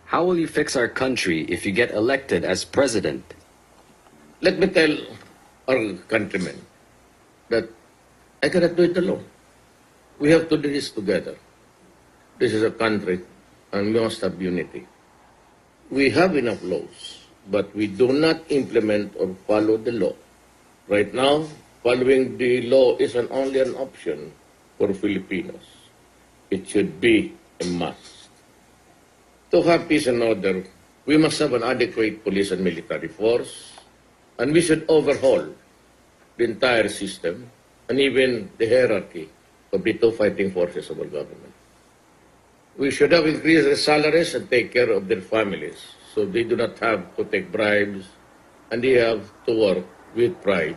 How will you fix our country if you get elected as president? Let me tell our countrymen that I cannot do it alone. We have to do this together. This is a country, and we must have unity. We have enough laws, but we do not implement or follow the law. Right now, following the law is only an option for Filipinos. It should be a must. To have peace and order, we must have an adequate police and military force, and we should overhaul the entire system and even the hierarchy of the two fighting forces of our government. We should have increased their salaries and take care of their families so they do not have to take bribes and they have to work with pride.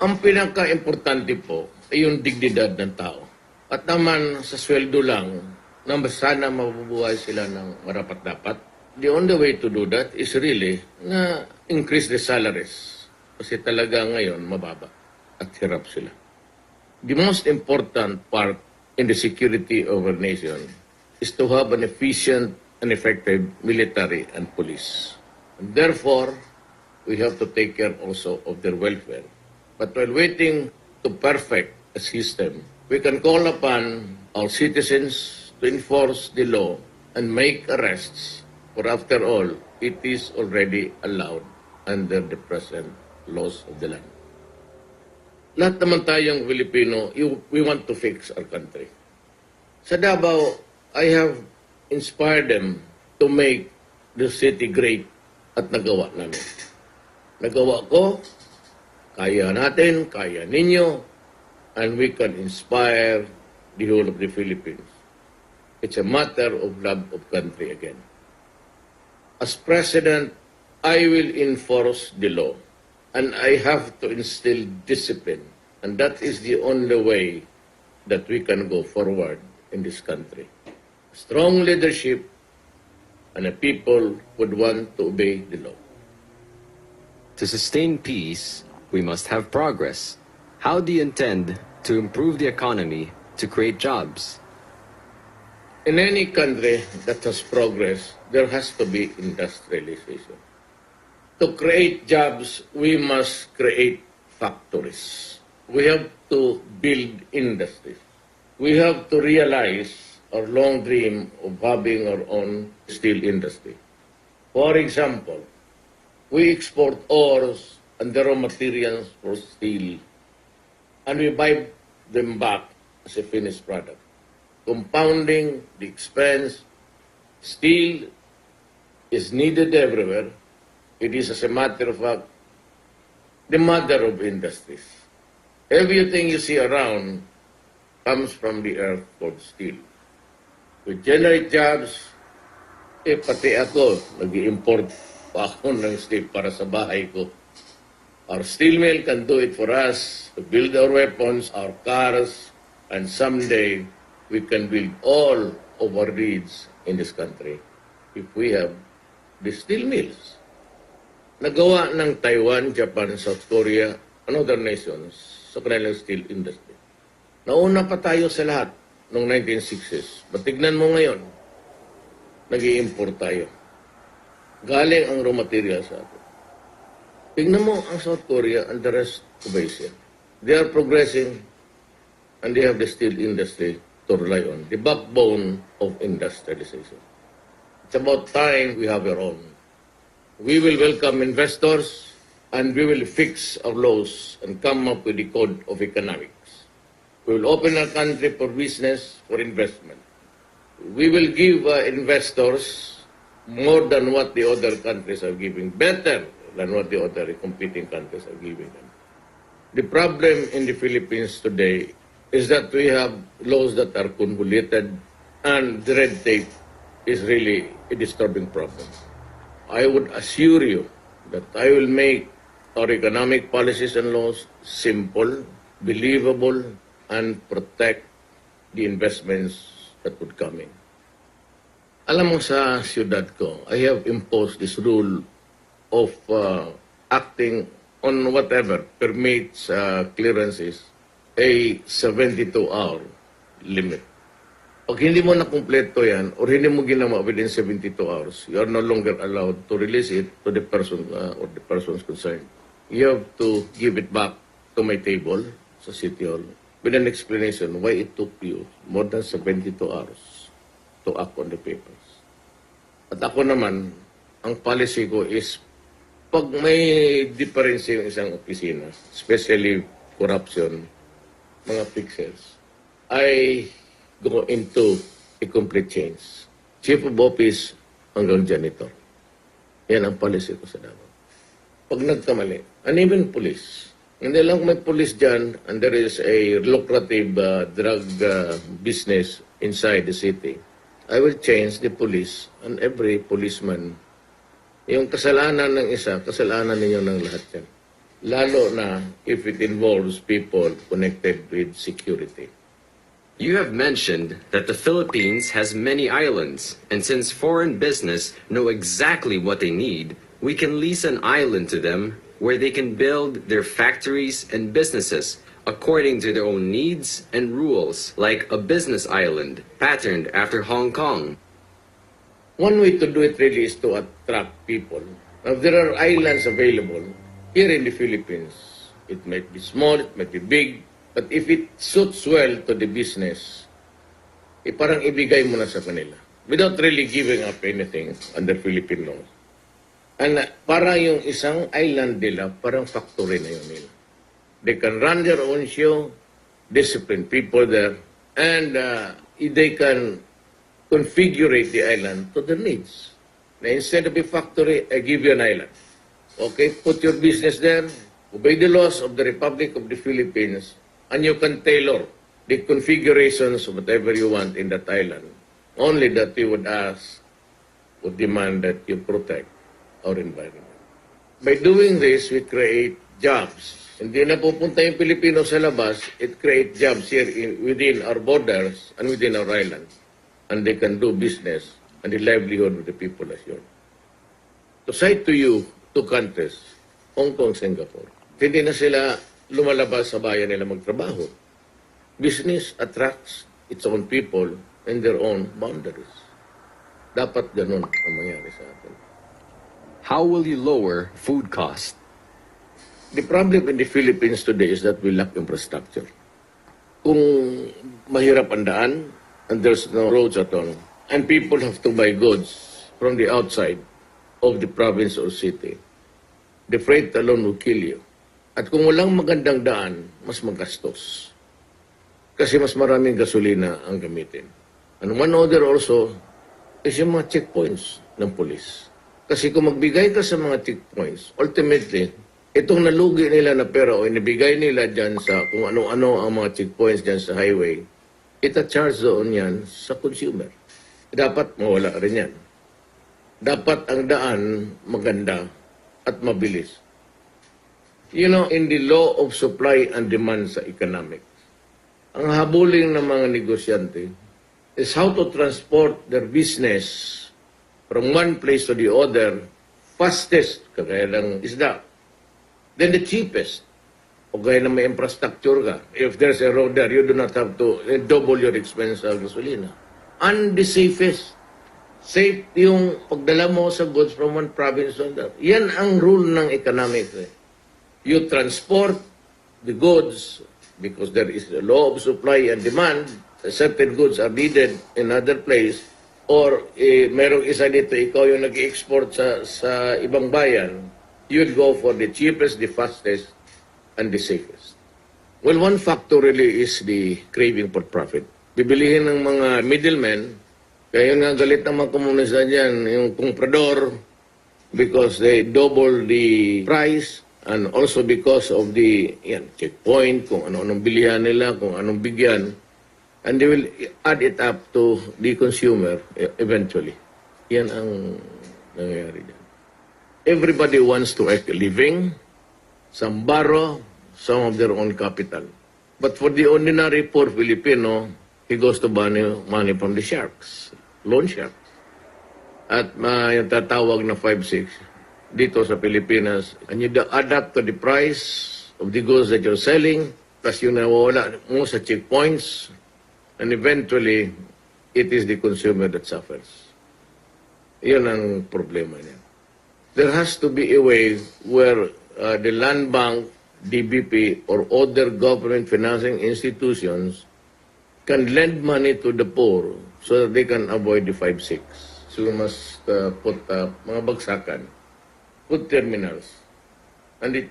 Ang pinaka-importante po ay yung dignidad ng tao. At naman sa sweldo lang, na sana mabubuhay sila ng marapat-dapat. The only way to do that is really na increase the salaries. Kasi talaga ngayon mababa at hirap sila. The most important part in the security of our nation is to have an efficient and effective military and police. And therefore, we have to take care also of their welfare. But while waiting to perfect a system, we can call upon our citizens to enforce the law and make arrests, for after all, it is already allowed under the present laws of the land. Lahat naman tayong Filipino, we want to fix our country. Sa Davao, I have inspired them to make the city great at nagawa namin. Nagawa ko, kaya natin, kaya ninyo, and we can inspire the whole of the Philippines. It's a matter of love of country again. As president, I will enforce the law, and I have to instill discipline, and that is the only way that we can go forward in this country. Strong leadership, and a people would want to obey the law. To sustain peace, we must have progress. How do you intend to improve the economy to create jobs? In any country that has progress, there has to be industrialization. To create jobs, we must create factories. We have to build industries. We have to realize our long dream of having our own steel industry. For example, we export ores and the raw materials for steel, and we buy them back as a finished product. Compounding the expense, steel is needed everywhere. It is, as a matter of fact, the mother of industries. Everything you see around comes from the earth called steel. We generate jobs. Pati ako, nag-i-import pa ako ng steel para sa bahay ko. Our steel mill can do it for us to build our weapons, our cars, and someday we can build all of our needs in this country if we have the steel mills. Nagawa ng Taiwan, Japan, South Korea, and other nations sa kanilang steel industry. Nauna pa tayo sa lahat noong 1960s. But tignan mo ngayon, nag-i-import tayo. Galing ang raw material sa atin. Tignan mo ang South Korea and the rest of Asia. They are progressing and they have the steel industry to rely on, the backbone of industrialization. It's about time we have our own. We will welcome investors and we will fix our laws and come up with the code of economics. We will open our country for business, for investment. We will give investors more than what the other countries are giving, better than what the other competing countries are giving them. The problem in the Philippines today is that we have laws that are convoluted and the red tape is really a disturbing problem. I would assure you that I will make our economic policies and laws simple, believable, and protect the investments that would come in. Alam mo sa siyudad ko, I have imposed this rule of acting on whatever permits clearances a 72-hour limit. Pag hindi mo nakumpleto yan, or hindi mo ginawa within 72 hours, you are no longer allowed to release it to the person or the persons concerned. You have to give it back to my table sa City Hall with an explanation why it took you more than 72 hours to act on the papers. At ako naman, ang policy ko is pag may difference yung isang opisina, especially corruption, mga pixels, I go into a complete change. Chief of Office hanggang janitor. Yan ang policy ko sa Davao. Pag nagkamali, and even police. Hindi lang may police dyan and there is a lucrative drug business inside the city. I will change the police and every policeman. Yung kasalanan ng isa, kasalanan ninyo ng lahat yan. Lalo na if it involves people connected with security. You have mentioned that the Philippines has many islands, and since foreign business know exactly what they need, we can lease an island to them where they can build their factories and businesses according to their own needs and rules, like a business island patterned after Hong Kong. One way to do it really is to attract people. Now, there are islands available here in the Philippines. It might be small, it might be big, but if it suits well to the business, parang ibigay mo na sa kanila without really giving up anything under Philippine law. And parang yung isang island nila, parang factory na yun nila. They can run their own show, discipline people there, and they can configure the island to their needs. Now, instead of a factory, I give you an island. Okay, put your business there, obey the laws of the Republic of the Philippines, and you can tailor the configurations of whatever you want in that island. Only that you would ask, would demand that you protect our environment. By doing this, we create jobs. Hindi na pupunta yung Pilipino sa labas, it creates jobs here within our borders and within our island. And they can do business and the livelihood of the people assured. To cite to you, two countries, Hong Kong, Singapore, hindi na sila lumalabas sa bayan nila magtrabaho. Business attracts its own people and their own boundaries. Dapat ganun ang mangyari sa atin. How will you lower food cost? The problem in the Philippines today is that we lack infrastructure. Kung mahirap ang daan, and there's no roads at all, and people have to buy goods from the outside of the province or city, the freight alone will kill you. At kung walang magandang daan, mas magastos. Kasi mas maraming gasolina ang gamitin. And one other also is yung mga checkpoints ng police. Kasi kung magbigay ka sa mga checkpoints, ultimately, itong nalugi nila na pera o inibigay nila dyan sa kung ano-ano ang mga checkpoints dyan sa highway, ita-charge doon yan sa consumer. Dapat mawala rin yan. Dapat ang daan maganda at mabilis. You know, in the law of supply and demand sa economics, ang habuling ng mga negosyante is how to transport their business from one place to the other fastest, kagaya ng isda. Then the cheapest, o gaya na may infrastructure ka. If there's a road there, you do not have to double your expense sa gasolina. And the safest. Safe yung pagdala mo sa goods from one province to another. Yan ang rule ng economics. You transport the goods because there is a law of supply and demand. Certain goods are needed in other place. Or merong isa dito, ikaw yung nag-export sa ibang bayan, you'd go for the cheapest, the fastest, and the safest. Well, one factor really is the craving for profit. Bibilihin ng mga middlemen, kaya yung galit ng mga komunista dyan, yung comprador, because they double the price, and also because of the checkpoint, kung ano-anong bilihan nila, kung anong bigyan, and they will add it up to the consumer eventually. Yan ang nangyayari dyan. Everybody wants to make a living. Some borrow, some of their own capital. But for the ordinary poor Filipino, he goes to borrow money from the sharks, loan sharks. At yung tatawag na 5-6 dito sa Pilipinas, and you adapt to the price of the goods that you're selling, plus yung nawawala mo sa checkpoints, and eventually, it is the consumer that suffers. Yun ang problema niya. There has to be a way where the Land Bank, DBP, or other government financing institutions can lend money to the poor so that they can avoid the 5-6. So we must put mga bagsakan, put terminals, and the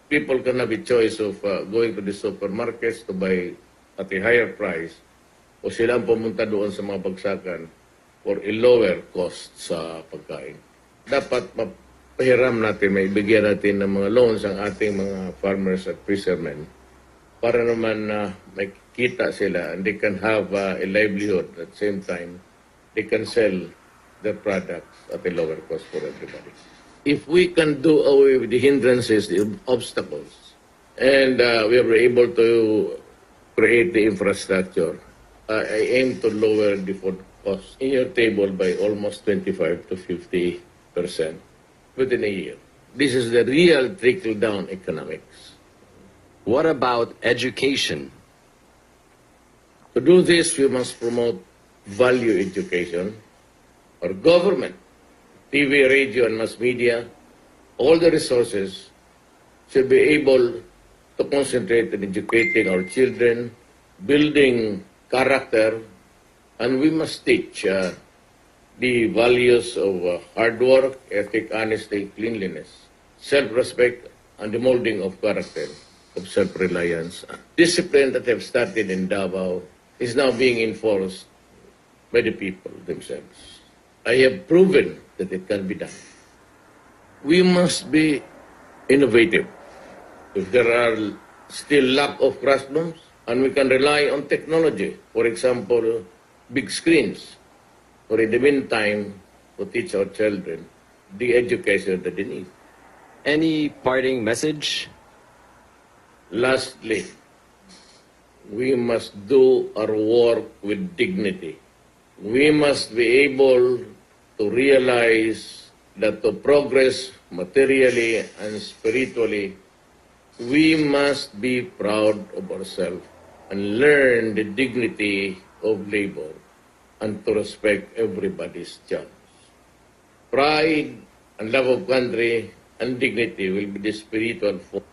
people can have a choice of going to the supermarkets to buy at a higher price o sila ang pumunta doon sa mga bagsakan for a lower cost sa pagkain. Dapat mapahiram natin, may bigyan natin ng mga loans ang ating mga farmers at fishermen para naman may kita sila and they can have a livelihood at the same time they can sell their products at a lower cost for everybody. If we can do away with the hindrances, the obstacles, and we are able to create the infrastructure, I aim to lower the food cost in your table by almost 25 to 50% within a year. This is the real trickle-down economics. What about education? To do this, we must promote value education. Our government, TV, radio, and mass media, all the resources should be able to concentrate on educating our children, building character, and we must teach the values of hard work, ethic, honesty, cleanliness, self-respect, and the molding of character, of self-reliance. Discipline that have started in Davao is now being enforced by the people themselves. I have proven that it can be done. We must be innovative. If there are still lack of classrooms, and we can rely on technology, for example, big screens, or in the meantime, to teach our children the education that they need. Any parting message? Lastly, we must do our work with dignity. We must be able to realize that to progress materially and spiritually, we must be proud of ourselves and learn the dignity of labor and to respect everybody's jobs. Pride and love of country and dignity will be the spiritual force